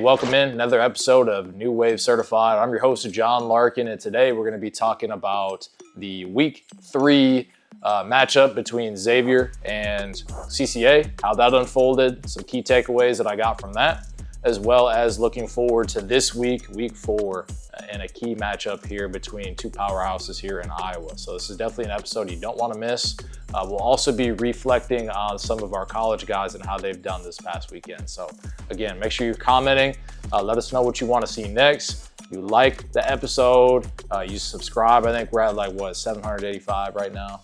Welcome in another episode of New Wave Certified. I'm your host, John Larkin, and today we're going to be talking about the Week 3 matchup between Xavier and CCA, how that unfolded, some key takeaways that I got from that, as well as looking forward to this week, Week 4, and a key matchup here between two powerhouses here in Iowa. So this is definitely an episode you don't want to miss. We'll also be reflecting on some of our college guys and how they've done this past weekend. So again, make sure you're commenting. Let us know what you want to see next. You like the episode, you subscribe. I think we're at 785 right now.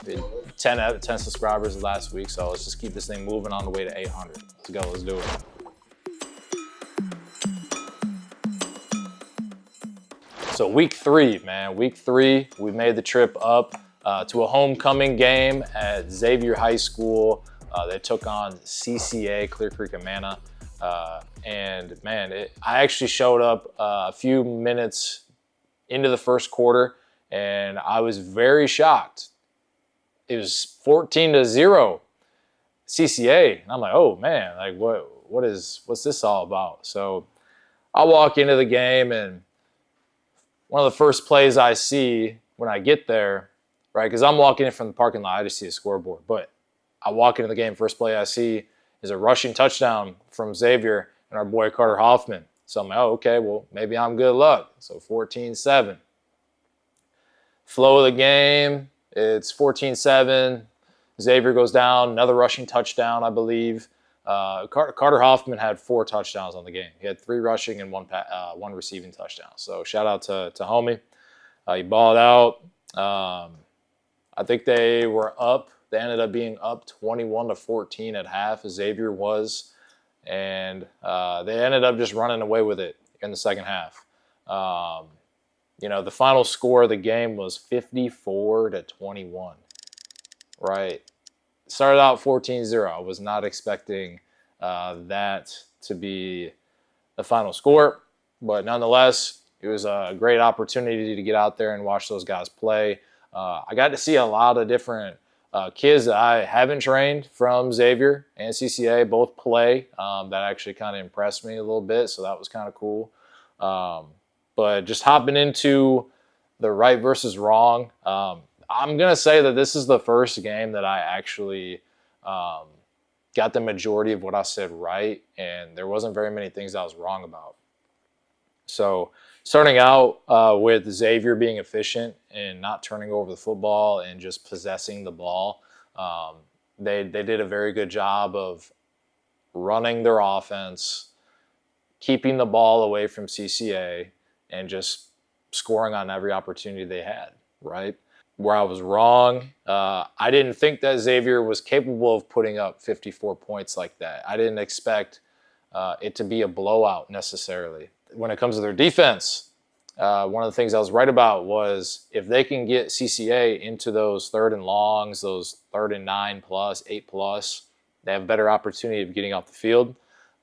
10 subscribers last week. So let's just keep this thing moving on the way to 800. Let's go, let's do it. So week 3, man, week 3, we made the trip up to a homecoming game at Xavier High School. They took on CCA, Clear Creek, Amana. And man, I actually showed up a few minutes into the first quarter, and I was very shocked. It was 14-0 CCA. And I'm like, oh man, like what's this all about? So I walk into the game, and one of the first plays I see when I get there, right, because I'm walking in from the parking lot, I just see a scoreboard. But I walk into the game, first play I see is a rushing touchdown from Xavier and our boy Carter Hoffman. So I'm like, oh, okay, well, maybe I'm good luck. So 14-7. Flow of the game, it's 14-7. Xavier goes down, another rushing touchdown, I believe. Carter Hoffman had 4 touchdowns on the game. He had 3 rushing and one receiving touchdown. So shout out to homie. He balled out. I think they were up. They ended up being up 21-14 at half, as Xavier was. And they ended up just running away with it in the second half. The final score of the game was 54-21, right? Started out 14-0. I was not expecting that to be the final score. But nonetheless, it was a great opportunity to get out there and watch those guys play. I got to see a lot of different kids that I haven't trained from Xavier and CCA both play. That actually kind of impressed me a little bit, so that was kind of cool. But just hopping into the right versus wrong, I'm going to say that this is the first game that I actually got the majority of what I said right, and there wasn't very many things I was wrong about. So starting out with Xavier being efficient and not turning over the football and just possessing the ball, they did a very good job of running their offense, keeping the ball away from CCA, and just scoring on every opportunity they had, right? Where I was wrong, I didn't think that Xavier was capable of putting up 54 points like that. I didn't expect it to be a blowout necessarily. When it comes to their defense, one of the things I was right about was if they can get CCA into those 3rd and longs, those 3rd and 9+, 8+, they have a better opportunity of getting off the field.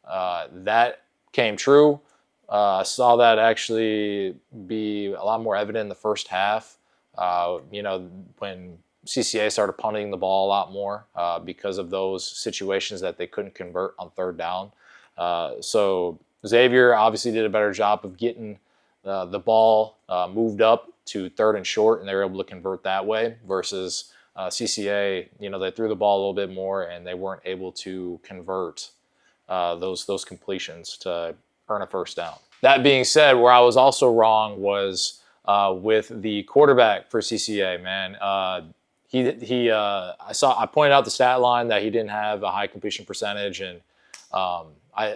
That came true. I saw that actually be a lot more evident in the first half. When CCA started punting the ball a lot more because of those situations that they couldn't convert on 3rd down. So Xavier obviously did a better job of getting the ball moved up to 3rd and short, and they were able to convert that way versus CCA, they threw the ball a little bit more and they weren't able to convert those completions to earn a first down. That being said, where I was also wrong was with the quarterback for CCA, man. I pointed out the stat line that he didn't have a high completion percentage, and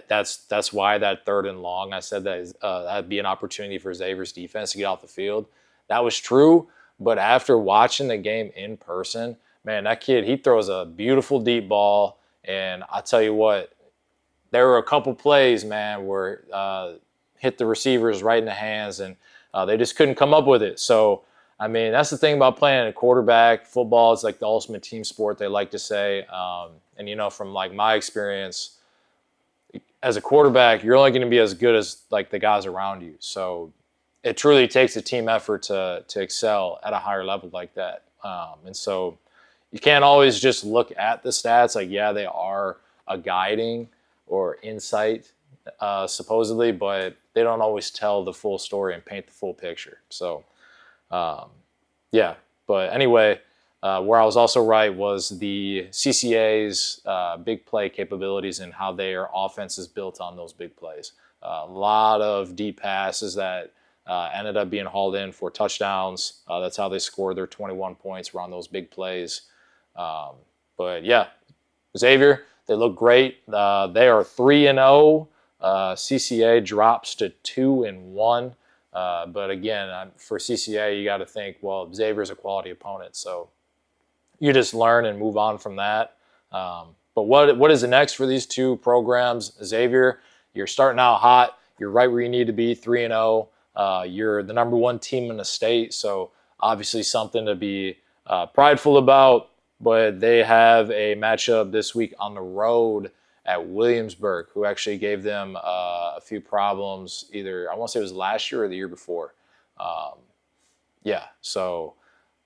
that's why that 3rd and long, I said that that'd be an opportunity for Xavier's defense to get off the field. That was true, but after watching the game in person, man, that kid, he throws a beautiful deep ball, and I tell you what, there were a couple plays, man, where hit the receivers right in the hands, and they just couldn't come up with it. So, I mean, that's the thing about playing a quarterback. Football is like the ultimate team sport, they like to say. And, from like my experience, as a quarterback, you're only going to be as good as like the guys around you. So it truly takes a team effort to excel at a higher level like that. And so you can't always just look at the stats. Like, yeah, they are a guiding or insight supposedly, but they don't always tell the full story and paint the full picture. So, yeah. But anyway, where I was also right was the CCA's big play capabilities and how their offense is built on those big plays. A lot of deep passes that ended up being hauled in for touchdowns. That's how they scored their 21 points, were on those big plays. But yeah, Xavier, they look great. They are 3-0. CCA drops to 2-1. But again, for CCA, you got to think, well, Xavier's a quality opponent, so you just learn and move on from that. But what is the next for these two programs? Xavier, you're starting out hot. You're right where you need to be, 3-0. You're the number one team in the state, so obviously something to be prideful about. But they have a matchup this week on the road at Williamsburg, who actually gave them a few problems. Either I want to say it was last year or the year before. Yeah, so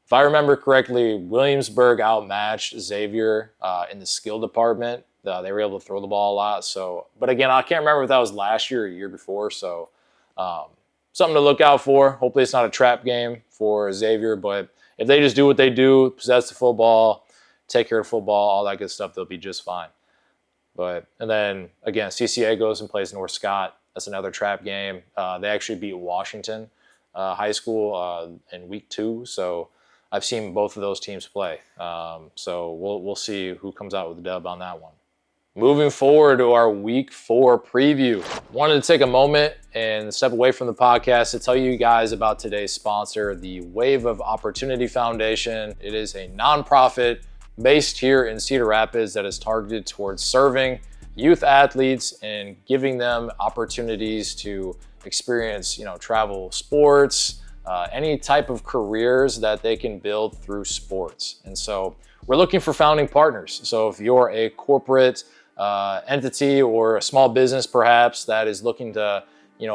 if I remember correctly, Williamsburg outmatched Xavier in the skill department. They were able to throw the ball a lot. So, but again, I can't remember if that was last year or the year before. So, something to look out for. Hopefully, it's not a trap game for Xavier. But if they just do what they do, possess the football, take care of football, all that good stuff, they'll be just fine. And then again, CCA goes and plays North Scott. That's another trap game. They actually beat Washington High School in week 2. So I've seen both of those teams play. So we'll see who comes out with the dub on that one. Moving forward to our week 4 preview. Wanted to take a moment and step away from the podcast to tell you guys about today's sponsor, the Wave of Opportunity Foundation. It is a nonprofit based here in Cedar Rapids that is targeted towards serving youth athletes and giving them opportunities to experience, travel sports, any type of careers that they can build through sports. And so we're looking for founding partners. So if you're a corporate entity or a small business perhaps that is looking to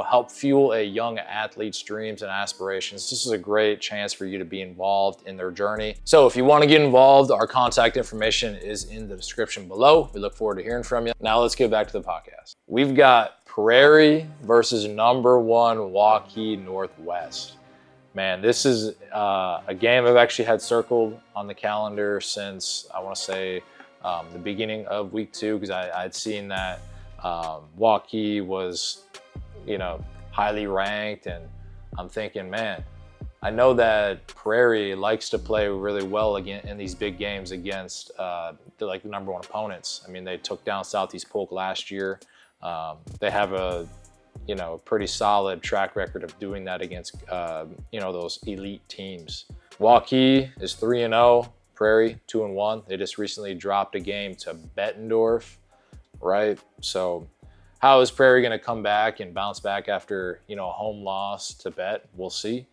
help fuel a young athlete's dreams and aspirations, this is a great chance for you to be involved in their journey. So if you want to get involved, our contact information is in the description below. We look forward to hearing from you. Now let's get back to the podcast. We've got Prairie versus number 1 Waukee Northwest. Man, this is a game I've actually had circled on the calendar since, I want to say, the beginning of week 2, because I'd seen that Waukee was highly ranked, and I'm thinking, man, I know that Prairie likes to play really well again in these big games against the number 1 opponents. I mean, they took down Southeast Polk last year. They have a pretty solid track record of doing that against those elite teams. Waukee is 3-0. Prairie 2-1. They just recently dropped a game to Bettendorf, right? So how is Prairie going to come back and bounce back after a home loss to Bet? We'll see.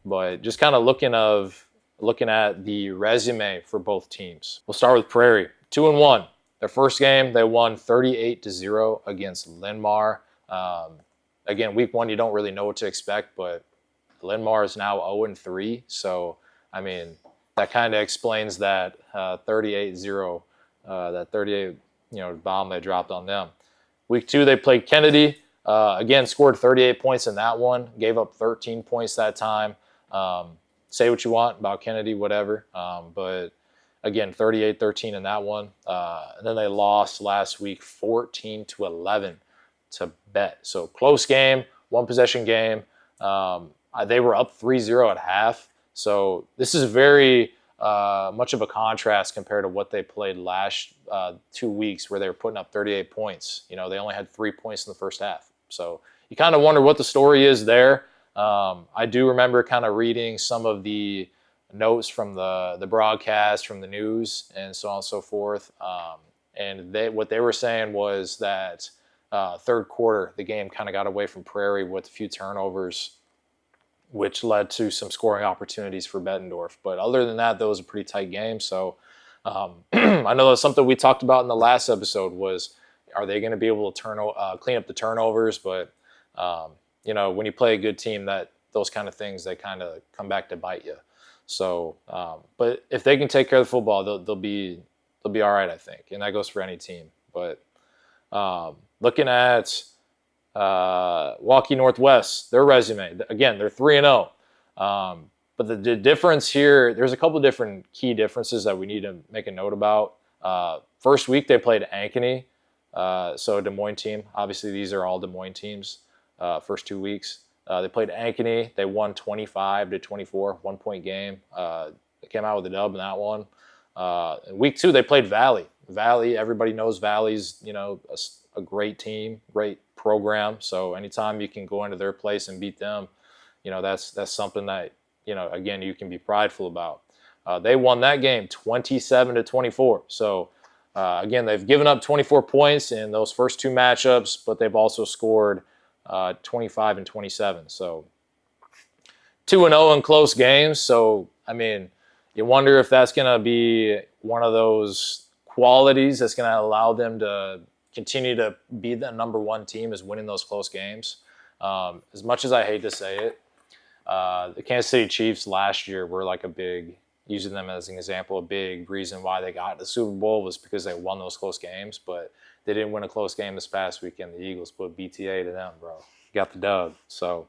But just kind of looking at the resume for both teams. We'll start with Prairie. 2-1. Their first game, they won 38-0 against Linn-Mar. Again, week 1, you don't really know what to expect, but Linn-Mar is now 0-3. So, I mean, that kind of explains that 38-0, that 38 bomb they dropped on them. Week 2, they played Kennedy. Again, scored 38 points in that one. Gave up 13 points that time. Say what you want about Kennedy, whatever. But again, 38-13 in that one. And then they lost last week 14-11 to Bet. So close game, 1-possession game. They were up 3-0 at half. So this is very much of a contrast compared to what they played last 2 weeks, where they were putting up 38 points. They only had 3 points in the first half. So you kind of wonder what the story is there. I do remember kind of reading some of the notes from the broadcast, from the news, and so on and so forth. And what they were saying was that third quarter, the game kind of got away from Prairie with a few turnovers, which led to some scoring opportunities for Bettendorf. But other than that, that was a pretty tight game. So I know that's something we talked about in the last episode was, are they going to be able to clean up the turnovers? But, when you play a good team, that those kind of things, they kind of come back to bite you. So, but if they can take care of the football, they'll be all right, I think. And that goes for any team. But looking at Waukee Northwest, their resume. Again, they're 3-0. But the difference here, there's a couple different key differences that we need to make a note about. First week, they played Ankeny, so a Des Moines team. Obviously, these are all Des Moines teams, first 2 weeks. They played Ankeny. They won 25-24, 1-point game. They came out with a dub in that one. In week 2, they played Valley. Valley, everybody knows Valley's, a great team, great program. So anytime you can go into their place and beat them, that's something that, again, you can be prideful about. They won that game 27-24. So, again, they've given up 24 points in those first 2 matchups, but they've also scored 25 and 27. So 2-0 in close games. So, I mean, you wonder if that's going to be one of those qualities that's going to allow them to continue to be the number 1 team, is winning those close games. As much as I hate to say it, the Kansas City Chiefs last year were like using them as an example, a big reason why they got the Super Bowl was because they won those close games, but they didn't win a close game this past weekend. The Eagles put BTA to them, bro. Got the dub. So,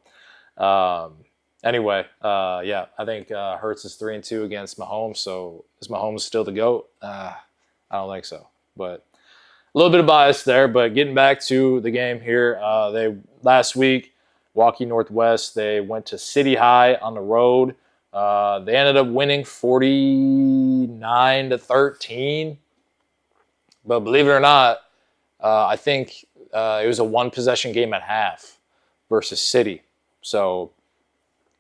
anyway, I think Hurts is 3-2 against Mahomes. So is Mahomes still the GOAT? I don't think so. But a little bit of bias there. But getting back to the game here, last week, Waukee Northwest, they went to City High on the road. They ended up winning 49-13. But believe it or not, I think it was a 1-possession game at half versus City. So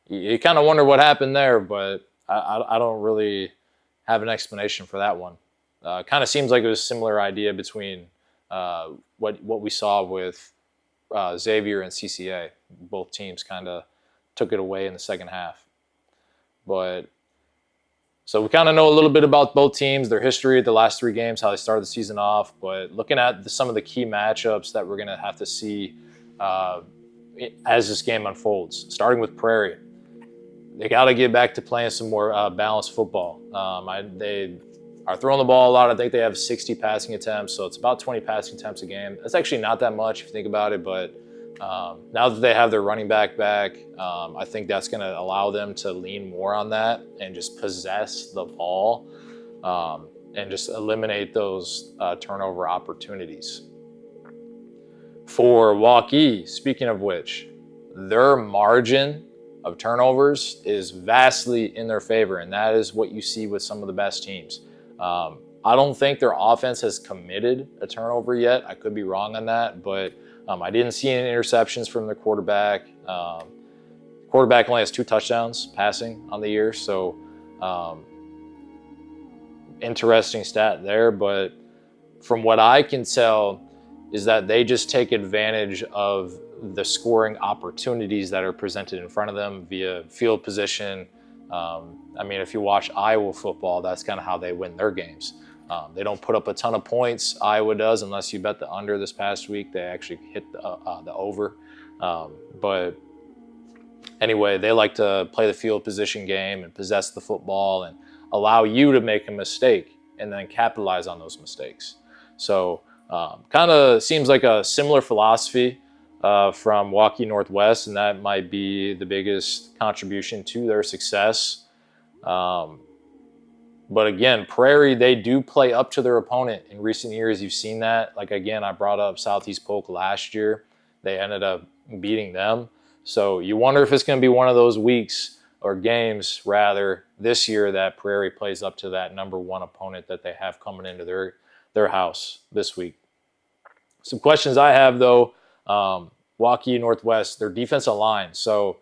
you kind of wonder what happened there, but I don't really have an explanation for that one. Kind of seems like it was a similar idea between what we saw with Xavier and CCA. Both teams kind of took it away in the second half. But so we kind of know a little bit about both teams, their history, the last 3 games, how they started the season off. But looking at some of the key matchups that we're going to have to see as this game unfolds, starting with Prairie. They got to get back to playing some more balanced football. They are throwing the ball a lot. I think they have 60 passing attempts, so it's about 20 passing attempts a game. That's actually not that much if you think about it, but now that they have their running back back, I think that's going to allow them to lean more on that and just possess the ball and just eliminate those turnover opportunities. For Waukee, speaking of which, their margin of turnovers is vastly in their favor, and that is what you see with some of the best teams. I don't think their offense has committed a turnover yet. I could be wrong on that, but I didn't see any interceptions from their quarterback. Quarterback only has 2 touchdowns passing on the year, so interesting stat there. But from what I can tell is that they just take advantage of the scoring opportunities that are presented in front of them via field position. I mean, if you watch Iowa football, that's kind of how they win their games. They don't put up a ton of points, Iowa does, unless you bet the under this past week. They actually hit the over. But anyway, they like to play the field position game and possess the football and allow you to make a mistake and then capitalize on those mistakes. So kind of seems like a similar philosophy from Waukee Northwest, and that might be the biggest contribution to their success. But again, Prairie, they do play up to their opponent. In recent years, you've seen that. Like, again, I brought up Southeast Polk last year. They ended up beating them. So you wonder if it's going to be one of those weeks or games, rather, this year that Prairie plays up to that number 1 opponent that they have coming into their house this week. Some questions I have, though, Waukee Northwest, their defensive line. So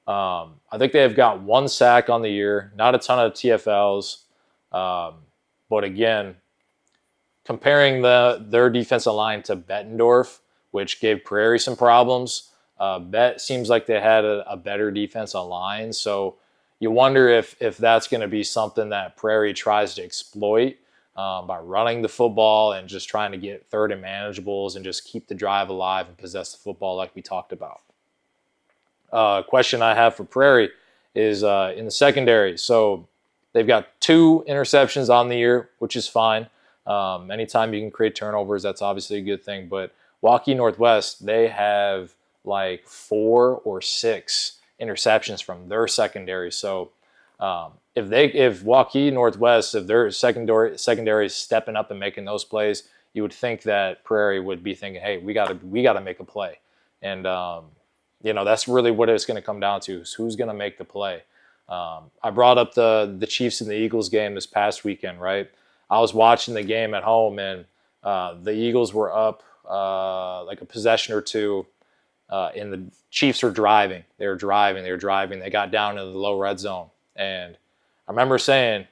I think they have got 1 sack on the year, not a ton of TFLs. But again, comparing their defensive line to Bettendorf, which gave Prairie some problems, Bet seems like they had a better defensive line. So you wonder if that's going to be something that Prairie tries to exploit by running the football and just trying to get third and manageables and just keep the drive alive and possess the football like we talked about. Question I have for Prairie is in the secondary. So they've got 2 interceptions on the year, which is fine. Anytime you can create turnovers, that's obviously a good thing. But Waukee Northwest, they have like 4 or 6 interceptions from their secondary. So if Waukee Northwest, if their secondary is stepping up and making those plays, you would think that Prairie would be thinking, hey, we gotta make a play. And that's really what it's going to come down to, is who's going to make the play. I brought up the Chiefs and the Eagles game this past weekend, right? I was watching the game at home, and the Eagles were up like a possession or two, and the Chiefs were driving. They were driving. They got down into the low red zone. And I remember saying,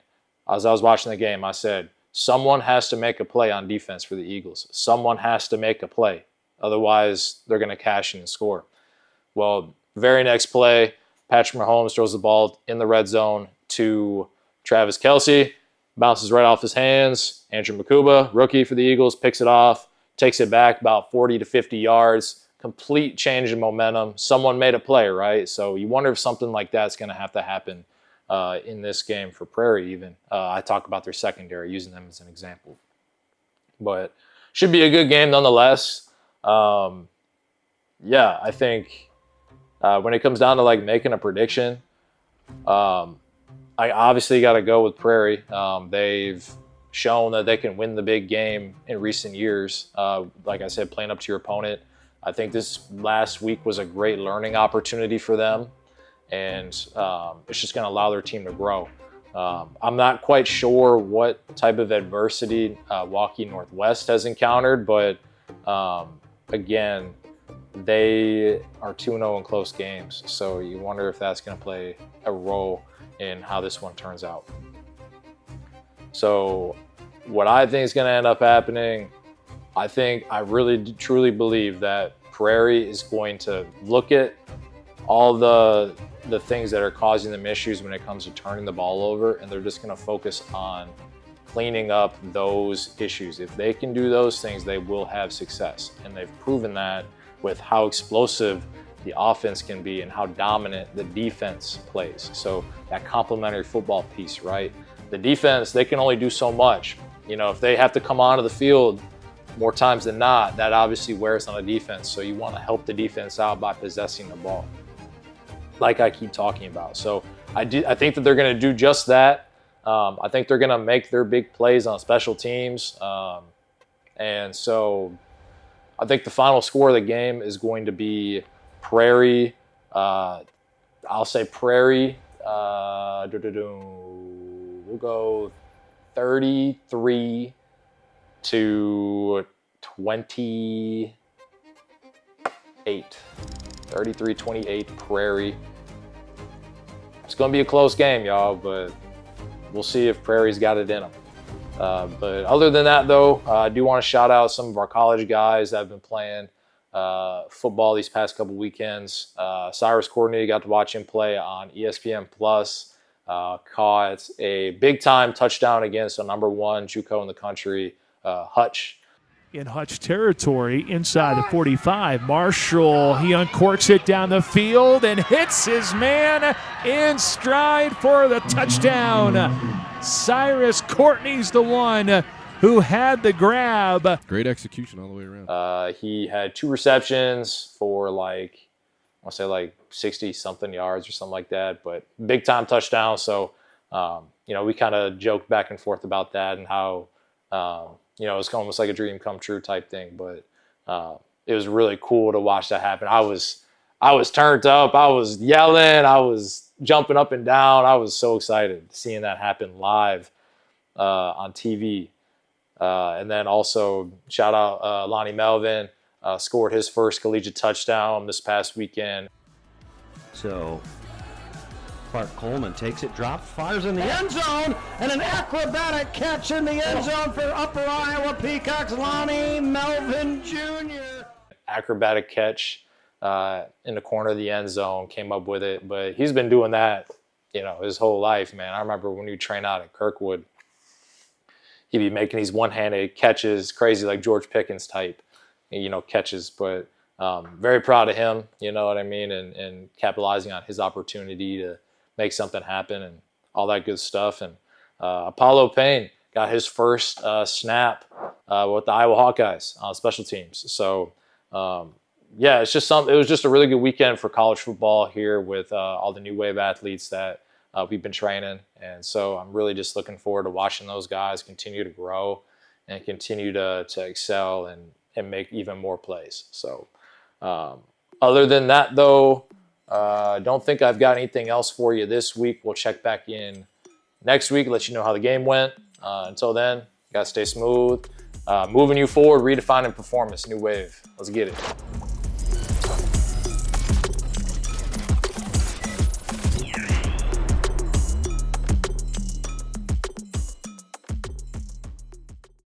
as I was watching the game, I said, someone has to make a play on defense for the Eagles. Someone has to make a play. Otherwise, they're going to cash in and score. Well, very next play, Patrick Mahomes throws the ball in the red zone to Travis Kelce. Bounces right off his hands. Andrew Makuba, rookie for the Eagles, picks it off, takes it back about 40 to 50 yards. Complete change in momentum. Someone made a play, right? So you wonder if something like that's going to happen in this game for Prairie even. I talk about their secondary, using them as an example. But should be a good game nonetheless. I think when it comes down to like making a prediction, I obviously got to go with Prairie. They've shown that they can win the big game in recent years. Like I said, playing up to your opponent. I think this last week was a great learning opportunity for them, and it's just going to allow their team to grow. I'm not quite sure what type of adversity Waukee Northwest has encountered, but again, they are 2-0 in close games, so you wonder if that's going to play a role in how this one turns out. So what I think is going to end up happening, I really truly believe that Prairie is going to look at all the things that are causing them issues when it comes to turning the ball over, and they're just going to focus on cleaning up those issues. If they can do those things, they will have success, and they've proven that with how explosive the offense can be and how dominant the defense plays. So that complementary football piece, right? The defense, they can only do so much. If they have to come onto the field more times than not, that obviously wears on the defense. So you want to help the defense out by possessing the ball, like I keep talking about. So I think that they're going to do just that. I think they're going to make their big plays on special teams. And so I think the final score of the game is going to be Prairie. I'll say Prairie. We'll go 33-28. 33-28 Prairie. It's going to be a close game, y'all, but we'll see if Prairie's got it in them. But other than that, though, I do want to shout out some of our college guys that have been playing football these past couple weekends. Cyrus Courtney, got to watch him play on ESPN Plus. Caught a big-time touchdown against the number 1 JUCO in the country, Hutch. In Hutch territory, inside the 45, Marshall, he uncorks it down the field and hits his man in stride for the touchdown. Cyrus Courtney's the one who had the grab. Great execution all the way around. He had 2 receptions for I want to say 60-something yards or something like that, but big-time touchdown. So, we kind of joked back and forth about that and how, it's almost like a dream come true type thing. But it was really cool to watch that happen. I was turned up. I was yelling. I was jumping up and down. I was so excited seeing that happen live on TV. And then also shout out Lonnie Melvin. Scored his first collegiate touchdown this past weekend. So Clark Coleman takes it, drops, fires in the end zone, and an acrobatic catch in the end zone for Upper Iowa Peacocks, Lonnie Melvin Jr. Acrobatic catch in the corner of the end zone, came up with it. But he's been doing that, his whole life, man. I remember when you train out at Kirkwood, he'd be making these one-handed catches, crazy like George Pickens type, catches. But very proud of him, you know what I mean, and capitalizing on his opportunity to make something happen and all that good stuff. And Apollo Payne got his first snap with the Iowa Hawkeyes on special teams. So yeah, it's just it was just a really good weekend for college football here with all the new wave athletes that we've been training. And so I'm really just looking forward to watching those guys continue to grow and continue to excel and make even more plays. So other than that, though, I don't think I've got anything else for you this week. We'll check back in next week, let you know how the game went. Until then, you got to stay smooth. Moving you forward, redefining performance, new wave. Let's get it.